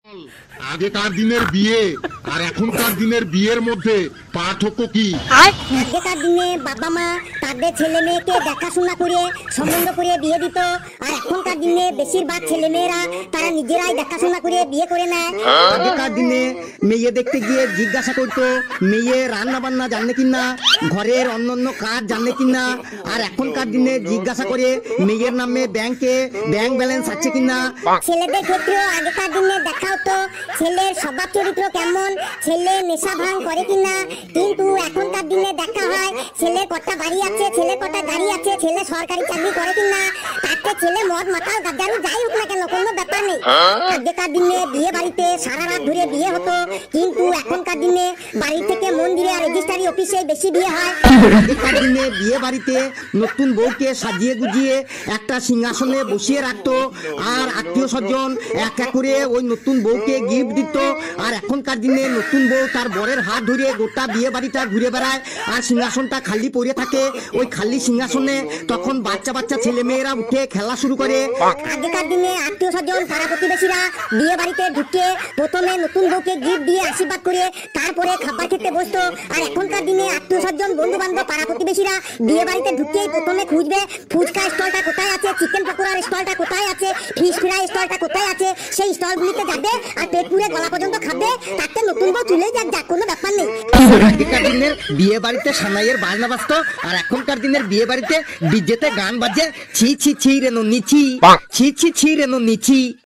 আগেকার দিনের বিয়ে আর এখনকার দিনের বিয়ের মধ্যে পার্থক্য কি? আগেকার দিনে বাবা মা তাদের ছেলে মেয়েকে দেখাশোনা করে সম্বন্ধ করে বিয়ে দিত, আর এখনকার দিনে বেশিরভাগ ছেলে মেয়েরা তারা নিজেরাই দেখাশোনা করে বিয়ে করে নেয়। আগেকার দিনে মেয়ে দেখতে গিয়ে জিজ্ঞাসা করতো মেয়ে রান্না বান্না জানে কিনা, ঘরের অন্যান্য কাজ জানে কিনা। আর এখনকার দিনে জিজ্ঞাসা করে মেয়ের নামে ব্যাংক ব্যালেন্স আছে কিনা। ছেলেদের ক্ষেত্রেও আগেকার দিনে দেখা হতো ছেলের স্বভাব চরিত্র কেমন, ছেলে নেশা ভাঙ করে কিনা। কিন্তু এখনকার দিনে দেখা হয় ছেলের কটা বাড়ি আছে, ছেলের কটা গাড়ি আছে, ছেলে সরকারি চাকরি করে কিনা। তাতে ছেলে মদ মাতাল গাঁজারু যাই হোক না কেন কোনো ব্যাপার নেই। আগেকার দিনে বিয়ে বাড়িতে সারা রাত ধরে বিয়ে হতো, কিন্তু এখনকার দিনে বাড়ি থেকে মন্দিরে আর রেজিস্ট্রারি অফিসে বেশি বিয়ে হয়। আগেকার দিনে বিয়ে বাড়িতে নতুন বউকে সাজিয়ে গুজিয়ে একটা সিংহাসনে বসিয়ে রাখতো, আর আত্মীয় স্বজন এক এক করে ওই নতুন বউকে গিফট দিত। আর এখনকার দিনে নতুন বউ তার বরের হাত ধরে গোটা বিয়ে বাড়িটা ঘুরে বেড়ায়, আর সিংহাসনটা খালি পড়ে থাকে। ওই খালি সিংহাসনে তখন বাচ্চা বাচ্চা ছেলে মেয়েরা উঠে খেলা শুরু করে। আগেকার দিনে আত্মীয় স্বজন পাড়া প্রতিবেশীরা বিয়ে বাড়িতে ঢুকে প্রথমে নতুন বউকে গিফট দিয়ে আশীর্বাদ করে তারপরে খাবার খেতে বসতো। আর এখনকার দিনে আত্মীয় স্বজন বন্ধু বান্ধব পাড়া প্রতিবেশীরা বিয়ে বাড়িতে ঢুকেই প্রথমে খুঁজবে ফুচকা স্টলটা কোথায় আছে, চিকেন পকোড়ার স্টলটা কোথায় আছে, ফিশ ফ্রাই স্টলটা কোথায় আছে। সেই স্টলগুলিতে যাবে আর পেট পুরে গলা পর্যন্ত খাবে। তাতে নতুন বউ চলে যাক কোনো ব্যাপার নেই। আগেকার দিনের বিয়ে বাড়িতে সানাইয়ের বাজনা বাজতো, আর এখনকার দিনের বিয়ে বাড়িতে ডিজেতে গান বাজে। ছি ছি ছি রে নিচি, ছি ছি ছি রে নিচি।